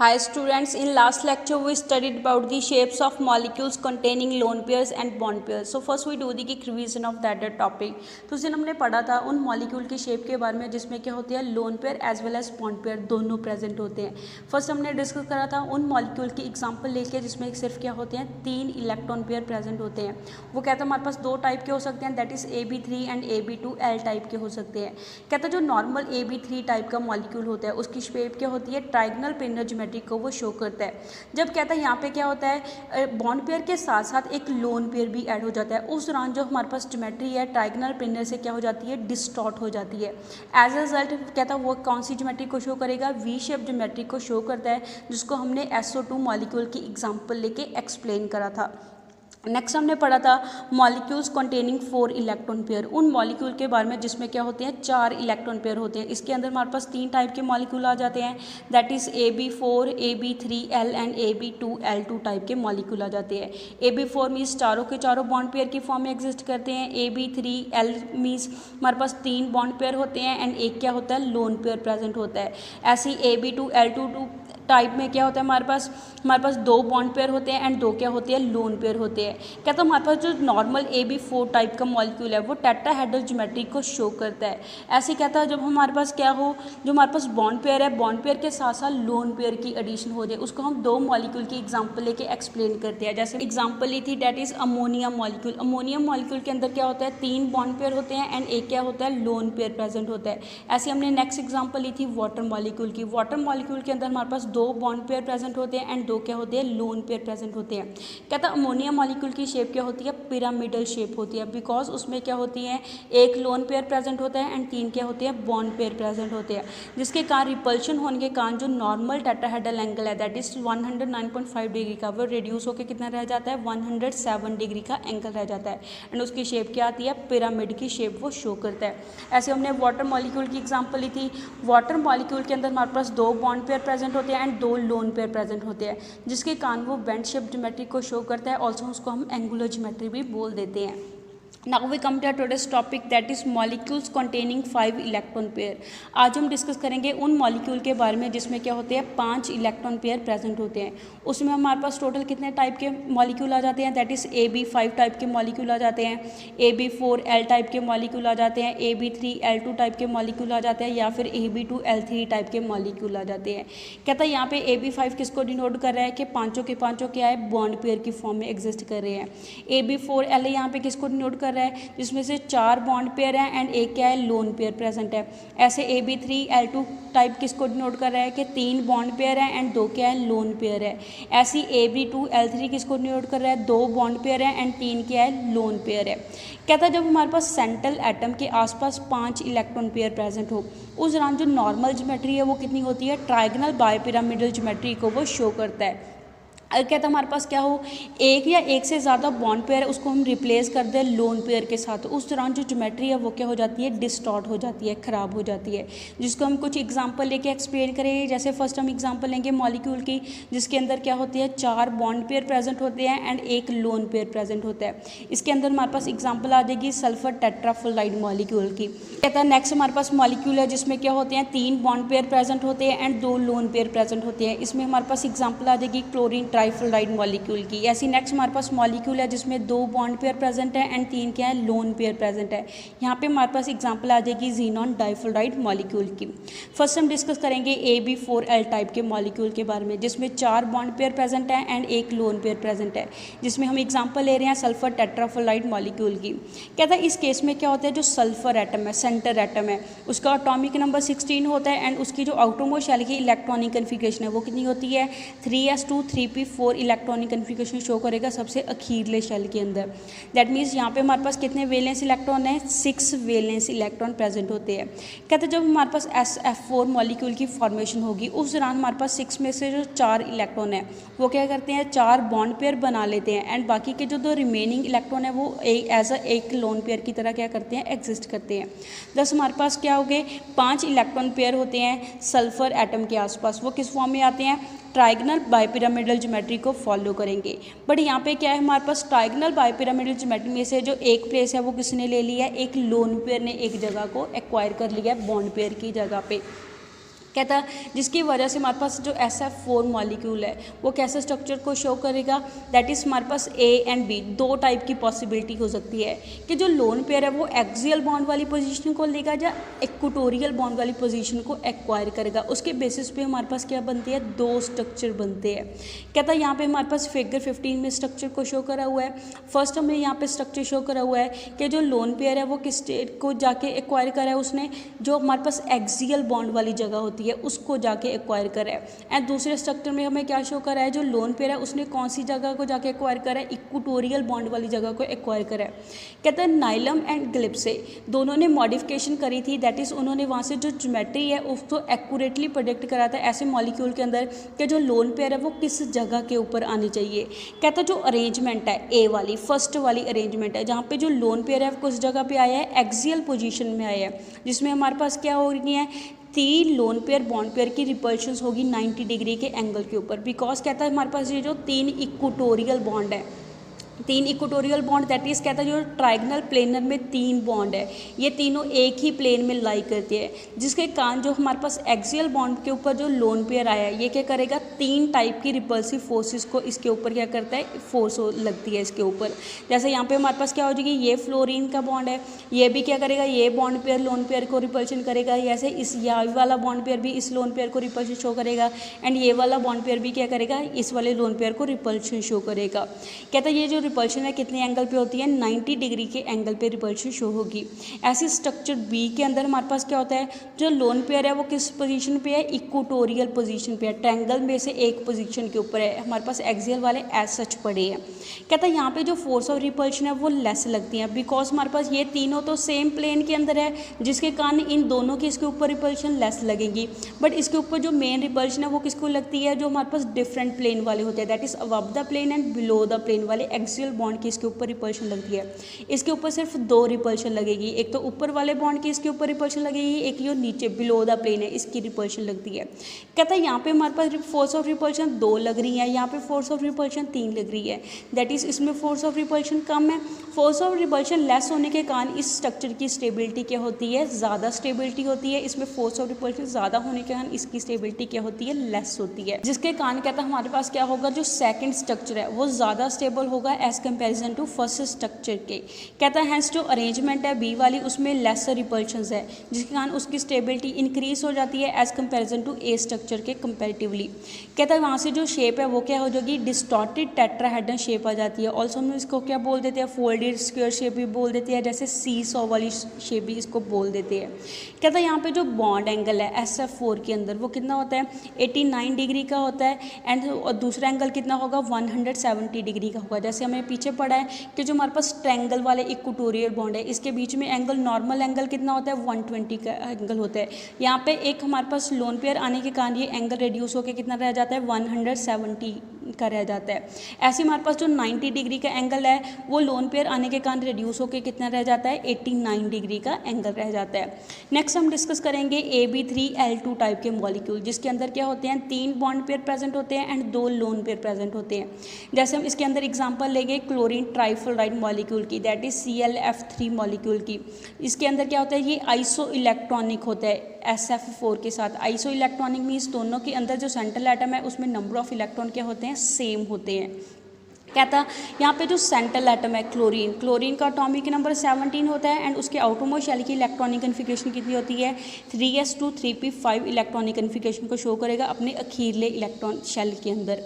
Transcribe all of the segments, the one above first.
Hi students, in last lecture we studied about the shapes of molecules containing lone pairs and bond pairs. So first we do the quick revision of that topic. तो उस दिन हमने पढ़ा था उन molecule की shape के बारे में जिसमें क्या होती है lone pair as well as bond pair दोनों प्रेजेंट होते हैं. फर्स्ट हमने डिस्कस करा था उन मॉलिक्यूल की एग्जांपल लेके जिसमें सिर्फ क्या होते हैं 3 इलेक्ट्रॉन पेयर प्रेजेंट होते हैं. वो कहता है हमारे पास 2 टाइप के हो सकते हैं, that is AB3 and AB2L type के हो सकते हैं. कहता है जो नॉर्मल AB3 टाइप का मॉलिक्यूल होता है उसकी शेप क्या होती है ट्राइगनल पेयर ज्योमेट्री को वो शो करता है. जब कहता है यहाँ पे क्या होता है बॉन्ड पेयर के साथ साथ एक लोन पेयर भी ऐड हो जाता है. उस दौरान जो हमारे पास ज्योमेट्री है ट्राइगनल पेयर से क्या हो जाती है डिस्टॉर्ट हो जाती है. एज अ रिजल्ट कहता है वो कौन सी ज्योमेट्री को शो करेगा वी शेप ज्योमेट्री को शो करता है जिसको हमने SO2 मॉलिक्यूल की एग्जांपल लेके एक्सप्लेन करा था. नेक्स्ट हमने पढ़ा था मॉलिक्यूल्स कंटेनिंग 4 इलेक्ट्रॉन पेयर. उन मॉलिक्यूल के बारे में जिसमें क्या होते हैं 4 इलेक्ट्रॉन पेयर होते हैं. इसके अंदर हमारे पास 3 टाइप के मॉलिक्यूल आ जाते हैं, that is AB4, AB3L and AB2L2 type के मॉलिक्यूल आ जाते हैं. AB4 मीन्स चारों के चारों बॉन्ड पेयर की फॉर्म में एग्जिस्ट करते हैं. AB3L मीन्स हमारे पास 3 बॉन्ड पेयर होते हैं एंड एक क्या होता है लोन पेयर प्रेजेंट होता है. ऐसे AB2L2 टाइप में क्या होता है हमारे पास 2 बॉन्ड पेयर होते हैं एंड 2 क्या होते हैं लोन पेयर होते हैं. कहता है हमारे पास जो नॉर्मल AB4 टाइप का मॉलिक्यूल है वो टेट्राहेड्रल ज्योमेट्री को शो करता है. ऐसे कहता है जब हमारे पास क्या हो जो हमारे पास बॉन्ड पेयर है बॉन्ड पेयर के साथ साथ लोन पेयर की एडिशन हो जाए उसको हम 2 मॉलिक्यूल की एग्जाम्पल लेके एक्सप्लेन करते हैं. जैसे एग्जाम्पल ली थी that is ammonium molecule. Ammonium molecule के अंदर क्या होता है 3 बॉन्ड पेयर होते हैं एंड एक क्या होता है लोन पेयर प्रेजेंट होता है. ऐसे हमने नेक्स्ट एग्जाम्पल ली थी वाटर मॉलिक्यूल की. वाटर मॉलिक्यूल के अंदर हमारे पास 2 बॉन्ड पेयर प्रेजेंट होते हैं एंड 2 क्या होते हैं लोन पेयर प्रेजेंट होते हैं. कहता है अमोनियम मॉलिक्यूल की शेप क्या होती है पिरामिडल शेप होती है बिकॉज उसमें क्या होती है एक लोन पेयर प्रेजेंट होता है एंड 3 क्या होते हैं बॉन्ड पेयर प्रेजेंट होते हैं, जिसके कारण रिपल्शन होने के कारण जो नॉर्मल टेट्राहेड्रल एंगल है दैट इज 109.5 डिग्री का वो रिड्यूस होकर कितना रह जाता है 107 डिग्री का एंगल रह जाता है एंड उसकी शेप क्या आती है पिरामिड की शेप वो शो करता है. ऐसे हमने वाटर मॉलिक्यूल की एग्जाम्पल ली थी. वाटर मॉलिक्यूल के अंदर हमारे पास 2 बॉन्ड पेयर प्रेजेंट होते हैं एंड 2 लोन पेयर प्रेजेंट होते हैं, जिसके कारण वो बेंड शेप ज्योमेट्री को शो करता है. ऑल्सो उसको हम एंगुलर ज्योमेट्री भी बोल देते हैं. Now we come to today's topic that is molecules containing 5 electron pair. आज हम डिस्कस करेंगे उन मॉलिक्यूल के बारे में जिसमें क्या होते हैं 5 इलेक्ट्रॉन पेयर प्रेजेंट होते हैं. उसमें हमारे पास टोटल कितने टाइप के मॉलिक्यूल आ जाते हैं दैट इज AB5 टाइप के मॉलिक्यूल आ जाते हैं, AB4L टाइप के मॉलिक्यूल आ जाते हैं, AB3L2 टाइप के मॉलिक्यूल आ जाते हैं या फिर AB2L3 टाइप के मॉलिक्यूल आ जाते हैं. कहता है यहाँ पे AB5 किसको डिनोट कर रहा है कि पाँचों के पाँचों क्या है बॉन्ड पेयर की फॉर्म में एग्जिस्ट कर रहे हैं. AB4L यहाँ पे किसको डिनोट कर रहा है जिसमें से 4 बॉन्ड पेयर हैं एंड एक क्या है लोन पेयर प्रेजेंट है. ऐसे AB3L2 टाइप किसको डिनोट कर रहा है कि 3 बॉन्ड पेयर हैं एंड 2 क्या है लोन पेयर है. ऐसी AB2L3 किसको डिनोट कर रहा है 2 बॉन्ड पेयर हैं एंड 3 क्या है लोन पेयर है. कहता है जब हमारे पास सेंट्रल एटम के आसपास 5 इलेक्ट्रॉन पेयर प्रेजेंट हो उस दौरान जो नॉर्मल ज्योमेट्री है वो कितनी होती है ट्राइगनल बायपिरामिडल ज्योमेट्री को वो शो करता है. अगर कहता है हमारे पास क्या हो एक या एक से ज़्यादा बॉन्ड पेयर है उसको हम रिप्लेस कर दें लोन पेयर के साथ तो उस दौरान जो ज्योमेट्री है वो क्या हो जाती है डिस्टॉर्ट हो जाती है ख़राब हो जाती है, जिसको हम कुछ एग्जांपल लेके एक्सप्लेन करेंगे. जैसे फर्स्ट हम एग्जांपल लेंगे मॉलिक्यूल की जिसके अंदर क्या होती है 4 बॉन्ड पेयर प्रेजेंट होते हैं एंड एक लोन पेयर प्रेजेंट होता है. इसके अंदर हमारे पास एग्जाम्पल आ जाएगी सल्फर टेट्राफ्लोराइड मॉलिक्यूल की. कहता है नेक्स्ट हमारे पास मॉलिक्यूल है जिसमें क्या होते हैं 3 बॉन्ड पेयर प्रेजेंट होते हैं एंड 2 लोन पेयर प्रेजेंट होते हैं. इसमें हमारे पास एग्जाम्पल आ जाएगी क्लोरीन ट्राइफ्लोराइड मॉलिक्यूल की. ऐसी नेक्स्ट हमारे पास मॉलिक्यूल है जिसमें 2 बॉन्ड पेयर प्रेजेंट है एंड 3 क्या है लोन पेयर प्रेजेंट है. यहाँ पे हमारे पास एग्जांपल आ जाएगी ज़ीनॉन डाइफ्लोराइड मॉलिक्यूल की. फर्स्ट हम डिस्कस करेंगे AB4L टाइप के मॉलिक्यूल के बारे में जिसमें 4 बॉन्ड पेयर प्रेजेंट है एंड एक लोन पेयर प्रेजेंट है, जिसमें हम एग्जाम्पल ले रहे हैं सल्फर टेट्राफ्लोराइड मॉलिक्यूल की. कहता है इस केस में क्या होता है जो सल्फर एटम है सेंटर एटम है उसका एटॉमिक नंबर 16 होता है एंड उसकी जो आउटरमोस्ट शेल की इलेक्ट्रॉनिक कन्फिगरेशन है वो कितनी होती है 3s2 3p4 electronic configuration show करेगा सबसे अखीरले शेल के अंदर. दैट मीन्स यहाँ पे हमारे पास कितने वैलेंस इलेक्ट्रॉन है 6 वैलेंस इलेक्ट्रॉन प्रेजेंट होते हैं. कहते हैं जब हमारे पास SF4 मॉलिक्यूल की फॉर्मेशन होगी उस दौरान हमारे पास 6 में से जो 4 इलेक्ट्रॉन है वो क्या करते हैं 4 बॉन्ड पेयर बना लेते हैं एंड बाकी के जो 2 रिमेनिंग इलेक्ट्रॉन है वो एज एक लोन पेयर की तरह क्या करते हैं एग्जिस्ट करते हैं. दस हमारे पास क्या हो गए 5 इलेक्ट्रॉन पेयर होते हैं सल्फर एटम के आसपास. वो किस फॉर्म में आते हैं ट्राइगनल बायपिरामिडल ज्योमेट्री को फॉलो करेंगे. बट यहाँ पे क्या है हमारे पास ट्राइगनल बायपिरामिडल ज्योमेट्री में से जो एक प्लेस है वो किसने ले लिया है एक लोन पेयर ने एक जगह को एक्वायर कर लिया है बॉन्ड पेयर की जगह पे. कहता जिसकी वजह से हमारे पास जो SF4 मॉलिक्यूल है वो कैसे स्ट्रक्चर को शो करेगा, दैट इज़ हमारे पास A एंड B दो टाइप की पॉसिबिलिटी हो सकती है कि जो लोन पेयर है वो एक्सियल बॉन्ड वाली पोजीशन को लेगा या इक्वेटोरियल बॉन्ड वाली पोजीशन को एक्वायर करेगा। उसके बेसिस पे हमारे पास क्या बनती है, दो स्ट्रक्चर बनते हैं। कहता है यहाँ पे हमारे पास फिगर 15 में स्ट्रक्चर को शो करा हुआ है। फर्स्ट हमें यहाँ पे स्ट्रक्चर शो करा हुआ है कि जो लोन पेयर है वो किस स्टेट को जाके एक्वायर करा है, उसने जो हमारे पास एक्सियल बॉन्ड वाली जगह होती है उसको जाके एक्वायर करा है। एंड दूसरे स्ट्रक्चर में हमें क्या शो करा है, जो लोन पेयर है उसने कौन सी जगह को जाके एक्वायर करा है, इक्वेटोरियल बॉन्ड वाली जगह को एक्वायर करा है। कहता है नाइलम एंड ग्लिप्से दोनों ने मॉडिफिकेशन करी थी, दैट इज़ उन्होंने वहाँ से जो ज्योमेट्री है उसको एक्यूरेटली प्रेडिक्ट करा था ऐसे मॉलिक्यूल के अंदर कि जो लोन पेयर है वो किस जगह के ऊपर आनी चाहिए। कहता है जो अरेंजमेंट है ए वाली फर्स्ट वाली अरेंजमेंट है जहाँ पे जो लोन पेयर है वो किस जगह पे आया है, एक्सियल पोजीशन में आया है, जिसमें हमारे पास क्या हो रही है, तीन लोन पेयर बॉन्ड पेयर की रिपल्शंस होगी 90 डिग्री के एंगल के ऊपर। बिकॉज कहता है हमारे पास ये जो तीन इक्वेटोरियल बॉन्ड है, तीन इक्वेटोरियल बॉन्ड दैट इज़ कहता है जो ट्राइगनल प्लेनर में तीन बॉन्ड है ये तीनों एक ही प्लेन में लाई करती है, जिसके कारण जो हमारे पास एक्सियल बॉन्ड के ऊपर जो लोन पेयर आया है ये क्या करेगा, तीन टाइप की रिपल्सिव फोर्सेस को इसके ऊपर क्या करता है, फोर्स लगती है इसके ऊपर। जैसे यहाँ पे हमारे पास क्या हो जाएगी, ये फ्लोरीन का बॉन्ड है, ये भी क्या करेगा, ये बॉन्ड पेयर लोन पेयर को रिपल्शन करेगा, ऐसे इस ये वाला बॉन्ड पेयर भी इस लोन पेयर को रिपल्शन शो करेगा, एंड ये वाला बॉन्ड पेयर भी क्या करेगा, इस वाले लोन पेयर को रिपल्शन शो करेगा। कहता है ये जो रिपल्शन है कितने एंगल पे होती है, 90 डिग्री के एंगल पे रिपल्शन शो होगी। ऐसी स्ट्रक्चर बी के अंदर हमारे पास क्या होता है, जो लोन पेयर है वो किस पोजीशन पे है, इक्वेटोरियल पोजीशन पे है, ट्रायंगल में से एक पोजीशन के ऊपर है, हमारे पास एक्सियल वाले एज सच पड़े हैं। कहता है यहाँ पे जो फोर्स ऑफ रिपल्शन है वो लेस लगती है, बिकॉज हमारे पास ये तीनों तो सेम प्लेन के अंदर है, जिसके कारण इन दोनों की इसके ऊपर रिपल्शन लेस लगेगी। बट इसके ऊपर जो मेन रिपल्शन है वो किसको लगती है, जो हमारे पास डिफरेंट प्लेन वाले होते हैं, that is above the plane and below the plane वाले एक्सियल बॉन्ड की इसके ऊपर रिपल्शन लगती है। इसके ऊपर सिर्फ दो रिपल्शन लगेगी, एक तो ऊपर वाले बॉन्ड की इसके ऊपर रिपल्शन लगेगी, एक जो नीचे बिलो द प्लेन है इसकी रिपल्शन लगती है। कहता है यहाँ पे हमारे पास फोर्स ऑफ रिपल्शन दो लग रही है, यहाँ पे फोर्स ऑफ रिपल्शन तीन लग रही है, दैट इज इसमें फोर्स ऑफ रिपल्शन कम है। फोर्स ऑफ रिपल्शन लेस होने के कारण इस स्ट्रक्चर की स्टेबिलिटी क्या होती है, ज़्यादा स्टेबिलिटी होती है। इसमें फोर्स ऑफ रिपल्शन ज़्यादा होने के कारण इसकी स्टेबिलिटी क्या होती है, लेस होती है, जिसके कारण कहता है हमारे पास क्या होगा, जो सेकंड स्ट्रक्चर है वो ज़्यादा स्टेबल होगा as comparison to first structure के। कहता है हैंस जो अरेंजमेंट है बी वाली उसमें लेसर रिपल्शंस है, जिसके कारण उसकी स्टेबिलिटी इंक्रीज हो जाती है as comparison to A structure के कंपेरेटिवली। कहता है वहाँ से जो शेप है वो क्या हो जाएगी, डिस्टॉर्टेड टेट्राहेड्रन शेप आ जाती है। ऑल्सो हम इसको क्या बोल देते हैं, फोल्डेड स्क्वायर शेप भी बोल देते हैं, जैसे सी सॉ वाली शेप भी इसको बोल देते हैं। कहता है यहाँ पे जो बॉन्ड एंगल है SF4 के अंदर वो कितना होता है, 89 डिग्री का होता है, एंड दूसरा एंगल कितना होगा, 170 डिग्री का होगा। जैसे हमें पीछे पढ़ा है कि जो हमारे पास ट्रायंगल वाले इक्वेटोरियल बॉन्ड है इसके बीच में एंगल, नॉर्मल एंगल कितना होता है, 120 का एंगल होता है। यहाँ पे एक हमारे पास लोन पेयर आने के कारण ये एंगल रिड्यूस होकर कितना रह जाता है, 170 का रह जाता है। ऐसे हमारे पास जो 90 डिग्री का एंगल है वो लोन पेयर आने के कारण रिड्यूस होकर कितना रह जाता है, 89 डिग्री का एंगल रह जाता है। नेक्स्ट हम डिस्कस करेंगे AB3L2 टाइप के मॉलिक्यूल, जिसके अंदर क्या होते हैं, तीन बॉन्ड पेयर प्रेजेंट होते हैं एंड दो लोन पेयर प्रेजेंट होते हैं। जैसे हम इसके अंदर एग्जांपल लेंगे क्लोरीन ट्राइफ्लोराइड मॉलिक्यूल की, दैट इज ClF3 मॉलिक्यूल की। इसके अंदर क्या होता है, ये आइसो इलेक्ट्रॉनिक होता है SF4 के साथ। आइसो इलेक्ट्रॉनिक मीन्स दोनों के अंदर जो सेंट्रल एटम है उसमें नंबर ऑफ इलेक्ट्रॉन क्या होते हैं, सेम होते हैं। कहता यहाँ पे जो सेंट्रल एटम है क्लोरीन का एटॉमिक नंबर 17 होता है, एंड उसके आउटरमोस्ट शेल की इलेक्ट्रॉनिक कन्फिगरेशन कितनी होती है, 3s2 3p5 इलेक्ट्रॉनिक कन्फिगरेशन को शो करेगा अपने अखीरले इलेक्ट्रॉन शेल के अंदर।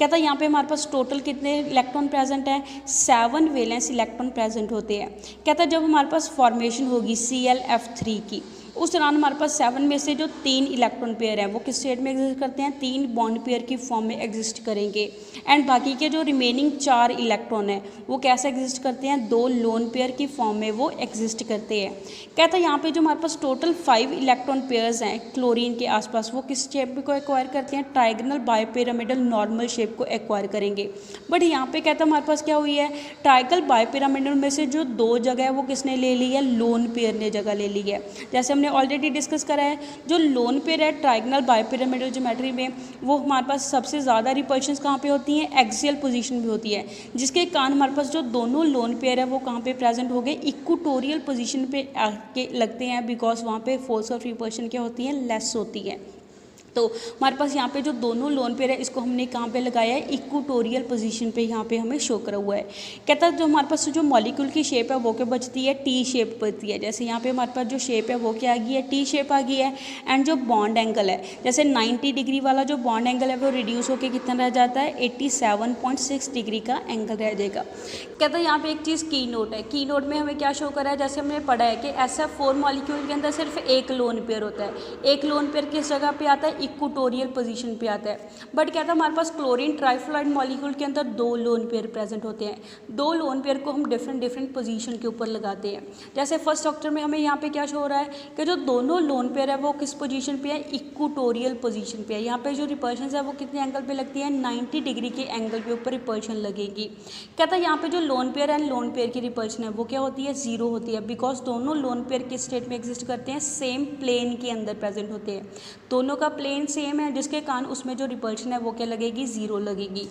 कहता है यहाँ पे हमारे पास टोटल कितने इलेक्ट्रॉन प्रेजेंट है, 7 वैलेंस इलेक्ट्रॉन प्रेजेंट होते हैं। कहता है जब हमारे पास फॉर्मेशन होगी ClF3 की, उस दौरान हमारे पास 7 में से जो 3 इलेक्ट्रॉन पेयर है वो किस स्टेट में एग्जिस्ट करते हैं, 3 बॉन्ड पेयर की फॉर्म में एग्जिस्ट करेंगे, एंड बाकी के जो रिमेनिंग 4 इलेक्ट्रॉन है वो कैसे एग्जिस्ट करते हैं, 2 लोन पेयर की फॉर्म में वो एग्जिस्ट करते हैं। कहता है यहाँ पे जो हमारे पास टोटल 5 इलेक्ट्रॉन पेयर्स हैं क्लोरीन के आसपास वो किस शेप को एक्वायर करते हैं, ट्राइगनल बायोपिरामिडल नॉर्मल शेप को एक्वायर करेंगे। बट यहाँ पे कहता है हमारे पास क्या हुई है, ट्राइगल बायोपिरामिडल में से जो 2 जगह है वो किसने ले ली है, लोन पेयर ने जगह ले ली है। जैसे हमने ऑलरेडी डिस्कस करा है, जो लोन पेयर है ट्राइगनल बायोपिरामिडल ज्योमेट्री में वो हमारे पास सबसे ज़्यादा रिपल्शंस कहाँ पे होती हैं, एक्सियल पोजीशन में होती है, जिसके कारण हमारे पास जो दोनों लोन पेयर है वो कहाँ पे प्रेजेंट हो गए, इक्वेटोरियल पोजीशन पे आके लगते हैं, बिकॉज वहाँ पे फोर्स ऑफ रिपल्शन क्या होती है, लेस होती है। तो हमारे पास यहाँ पे जो दोनों लोन पेयर है इसको हमने कहाँ पे लगाया है, इक्वेटोरियल पोजीशन पे यहाँ पे हमें शो करा हुआ है। कहता है जो हमारे पास जो मॉलिक्यूल की शेप है वो क्या बचती है, टी शेप बचती है। जैसे यहाँ पे हमारे पास जो शेप है वो क्या आ गई है, टी शेप आ गई है। एंड जो बॉन्ड एंगल है, जैसे 90 डिग्री वाला जो बॉन्ड एंगल है वो रिड्यूस होकर कितना रह जाता है, 87.6 डिग्री का एंगल रह जाएगा। कहता है यहाँ पे एक चीज़ की नोट है, की नोट में हमें क्या शो करा है, जैसे हमने पढ़ा है कि SF4 मॉलिक्यूल के अंदर सिर्फ एक लोन पेयर होता है। एक लोन पेयर किस जगह पे आता है, इक्वेटोरियल पोजीशन पे आता है। बट क्या था, हमारे पास क्लोरीन ट्राइफ्लोराइड मॉलिक्यूल के अंदर दो लोन पेयर प्रेजेंट होते हैं। दो लोन पेयर को हम डिफरेंट पोजीशन के ऊपर लगाते हैं। जैसे फर्स्ट स्ट्रक्चर में हमें यहाँ पे क्या शो हो रहा है कि जो दोनों लोन पेयर है वो किस पोजीशन पे है, इक्वेटोरियल पोजीशन पे है। यहाँ पे जो रिपल्शन है वो कितने एंगल पे लगती है, 90 डिग्री के एंगल के ऊपर रिपल्शन लगेगी। कहता है यहाँ पे जो लोन पेयर है, लोन पेयर की रिपल्शन है वो क्या होती है, जीरो होती है। बिकॉज दोनों लोन पेयर किस स्टेट में एग्जिस्ट करते हैं, सेम प्लेन के अंदर प्रेजेंट होते हैं। दोनों का प्लेन सेम है, जिसके कारण उसमें जो रिपल्शन है वो क्या लगेगी, जीरो लगेगी।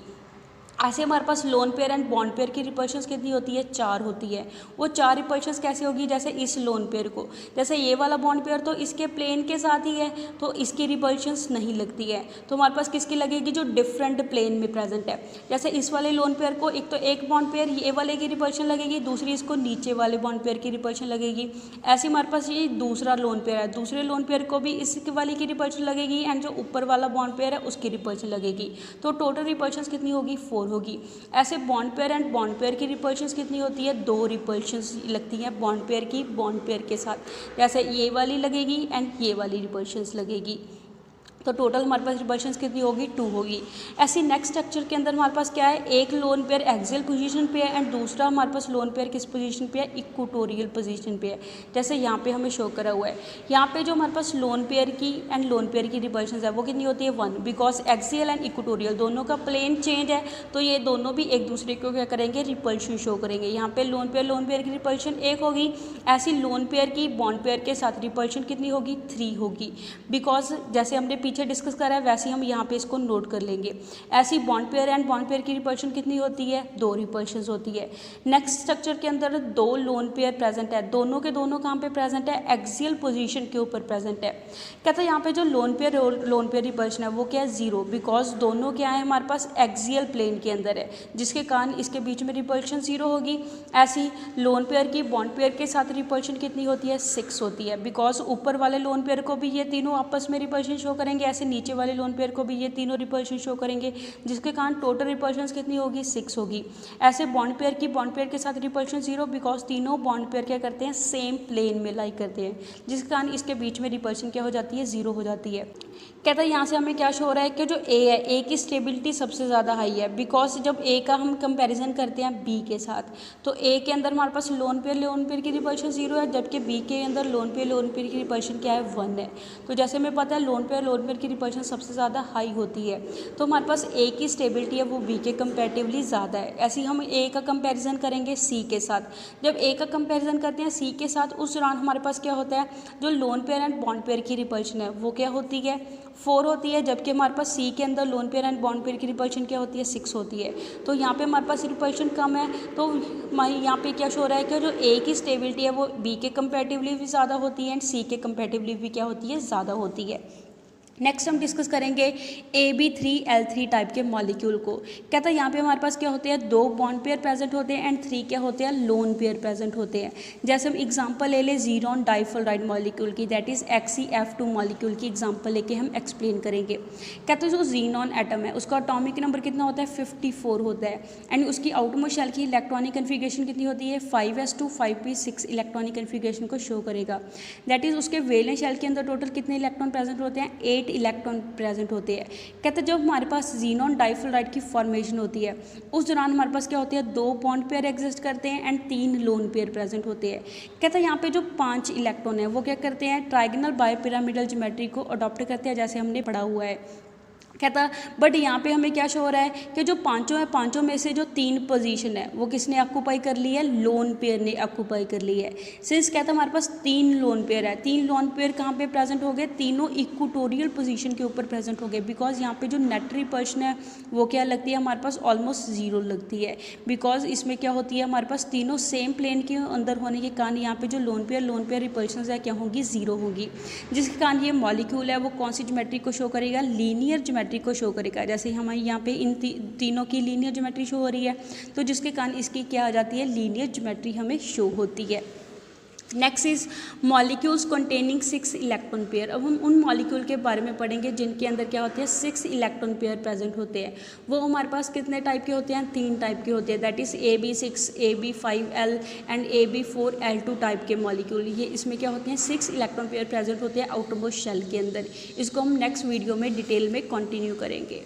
ऐसे हमारे पास lone pair and bond pair की रिपल्शंस कितनी होती है, 4 होती है। वो 4 रिपल्शंस कैसे होगी, जैसे इस लोन पेयर को, जैसे ये वाला बॉन्ड पेयर तो इसके प्लेन के साथ ही है तो इसकी रिपल्शंस नहीं लगती है। तो हमारे पास किसकी लगेगी, जो डिफरेंट प्लेन में प्रेजेंट है। जैसे इस वाले लोन पेयर को एक तो एक बॉन्ड पेयर ये वाले की रिपल्शन लगेगी, दूसरी इसको नीचे वाले बॉन्ड पेयर की रिपल्शन लगेगी। ऐसे हमारे पास ये दूसरा लोन पेयर है, दूसरे लोन पेयर को भी इस वाले की रिपल्शन लगेगी एंड जो ऊपर वाला बॉन्ड पेयर है उसकी रिपल्शन लगेगी। तो टोटल रिपल्शंस कितनी होगी, 4 होगी। ऐसे bond pair and bond pair की रिपल्शंस कितनी होती है, 2 रिपल्शंस लगती हैं बॉन्ड पेयर की बॉन्ड पेयर के साथ। जैसे ये वाली लगेगी एंड ये वाली रिपल्शंस लगेगी। तो टोटल हमारे पास रिपल्शंस कितनी होगी, 2 होगी। ऐसी नेक्स्ट स्ट्रक्चर के अंदर हमारे पास क्या है, एक लोन पेयर एक्सियल पोजीशन पे है एंड दूसरा हमारे पास लोन पेयर किस पोजीशन पे है, इक्वेटोरियल पोजीशन पे है। जैसे यहाँ पे हमें शो करा हुआ है, यहाँ पे जो हमारे पास लोन पेयर की एंड लोन पेयर की रिपल्शंस है वो कितनी होती है, 1। बिकॉज एक्सियल एंड इक्वेटोरियल दोनों का प्लेन चेंज है तो ये दोनों भी एक दूसरे को क्या करेंगे, रिपल्शन शो करेंगे। यहाँ पे लोन पेयर की रिपल्शन 1 होगी। ऐसी लोन पेयर की बॉन्ड पेयर के साथ रिपल्शन कितनी होगी, 3 होगी। बिकॉज जैसे हमने पीछे डिस्कस करा है वैसे हम यहाँ पे इसको नोट कर लेंगे। ऐसी bond pair and bond pair की रिपल्शन कितनी होती है, 2 रिपल्शंस होती है। नेक्स्ट स्ट्रक्चर के अंदर 2 लोन पेयर प्रेजेंट है, दोनों के दोनों कहाँ पे प्रेजेंट है, एक्सियल पोजीशन के ऊपर प्रेजेंट है। कहता है यहाँ पे जो लोन पेयर रिपल्शन है वो क्या है, 0। बिकॉज दोनों क्या है हमारे पास एक्सियल प्लेन के अंदर है, जिसके कारण इसके बीच में रिपल्शन 0 होगी। ऐसी लोन पेयर की बॉन्ड पेयर के साथ रिपल्शन कितनी होती है, 6 होती है। बिकॉज ऊपर वाले लोन पेयर को भी ये तीनों आपस में रिपल्शन शो करेंगे, ऐसे नीचे वाले लोन पेयर को भी ये तीनों रिपल्शन शो करेंगे, जिसके कारण टोटल रिपल्शंस कितनी होगी, 6 होगी। ऐसे बॉन्ड पेयर के साथ रिपल्शन 0। बिकॉज तीनों बॉन्ड पेयर क्या करते हैं, सेम प्लेन में लाई करते हैं, जिसके कारण इसके बीच में रिपल्शन क्या हो जाती है, 0 हो जाती है। कहता है यहाँ से हमें क्या शो हो रहा है कि जो ए है, ए की स्टेबिलिटी सबसे ज़्यादा हाई है। बिकॉज जब ए का हम कंपैरिजन करते हैं बी के साथ, तो ए के अंदर हमारे पास लोन पेयर की रिपल्शन 0 है, जबकि बी के अंदर लोन पेयर की रिपल्शन क्या है, 1 है। तो जैसे हमें पता है लोन पेयर की रिपल्शन सबसे ज़्यादा हाई होती है, तो हमारे पास ए की स्टेबिलिटी है वो बी के कंपैरेटिवली ज़्यादा है। ऐसे ही हम ए का कंपैरिजन करेंगे सी के साथ। जब ए का कंपैरिजन करते हैं सी के साथ, उस दौरान हमारे पास क्या होता है, जो loan pair and bond pair की रिपल्शन है वो क्या होती है, 4 होती है। जबकि हमारे पास सी के अंदर loan pair and bond pair की रिपल्शन क्या होती है, 6 होती है। तो यहाँ पे हमारे पास रिपल्शन कम है, तो यहाँ पे क्या शो हो रहा है कि जो ए की स्टेबिलिटी है वो बी के कंपैरेटिवली भी ज़्यादा होती है एंड सी के कंपैरेटिवली भी क्या होती है, ज़्यादा होती है। नेक्स्ट हम डिस्कस करेंगे AB3L3 टाइप के मॉलिक्यूल को। कहता है यहाँ पे हमारे पास क्या होते हैं, 2 बॉन्ड पेयर प्रेजेंट होते हैं एंड 3 क्या होते हैं, लोन पेयर प्रेजेंट होते हैं। जैसे हम एग्जांपल ले लें ज़ीरॉन डाइफल्राइड मॉलिक्यूल की, दैट इज़ XeF2 मॉलिक्यूल की एग्जांपल लेके हम एक्सप्लेन करेंगे। कहते हैं जो ज़ीनॉन एटम है उसका एटॉमिक नंबर कितना होता है, 54 होता है एंड उसकी आउटरमोस्ट शेल की इलेक्ट्रॉनिक कन्फिगरेशन कितनी होती है, 5s2 5p6 इलेक्ट्रॉनिक कन्फिगरेशन को शो करेगा। दैट इज़ उसके वैलेंस शेल के अंदर टोटल कितने इलेक्ट्रॉन प्रेजेंट होते हैं, 8 इलेक्ट्रॉन प्रेजेंट होते हैं। कहते हैं जब हमारे पास ज़ीनॉन डाइफल्राइड की फॉर्मेशन होती है उस दौरान हमारे पास क्या होती है, 2 बॉन्ड पेयर एग्जिस्ट करते हैं एंड 3 लोन पेयर प्रेजेंट होते हैं। कहते हैं यहाँ पे जो 5 इलेक्ट्रॉन है वो क्या करते हैं, ट्राइगोनल बायपिरामिडल ज्योमेट्री को अडॉप्ट करते हैं, जैसे हमने पढ़ा हुआ है। कहता बट यहाँ पे हमें क्या शो हो रहा है कि जो पांचों है, पांचों में से जो 3 पोजीशन है वो किसने ऑक्यूपाई कर ली है, लोन पेयर ने ऑक्यूपाई कर ली है। सिंस कहता हमारे पास 3 लोन पेयर है, 3 लोन पेयर कहाँ पे प्रेजेंट हो गए, तीनों इक्वेटोरियल पोजीशन के ऊपर प्रेजेंट हो गए। बिकॉज यहाँ पे जो नेट रिपल्शन है वो क्या लगती है हमारे पास, ऑलमोस्ट 0 लगती है। बिकॉज इसमें क्या होती है हमारे पास तीनों सेम प्लेन के अंदर होने के कारण यहाँ पे जो लोन पेयर रिपल्शन है क्या होंगी, 0 होंगी, जिसके कारण ये मॉलिक्यूल है वो कौन सी ज्योमेट्री को शो करेगा, लीनियर ज्योमेट्री को शो करेगा। जैसे हमारे यहाँ पे इन तीनों की लीनियर ज्योमेट्री शो हो रही है, तो जिसके कारण इसकी क्या आ जाती है, लीनियर ज्योमेट्री हमें शो होती है। Next is molecules containing 6 electron pair. अब हम उन मॉलिक्यूल के बारे में पढ़ेंगे जिनके अंदर क्या होते हैं, 6 इलेक्ट्रॉन पेयर प्रेजेंट होते हैं। वो हमारे पास कितने टाइप के होते हैं, 3 टाइप के होते हैं, that is AB6, AB5L and AB4L2 type के मॉलिक्यूल। ये इसमें क्या होते हैं, 6 इलेक्ट्रॉन पेयर प्रेजेंट होते हैं आउटरमोस्ट शेल के अंदर। इसको हम नेक्स्ट वीडियो में डिटेल में कंटिन्यू करेंगे।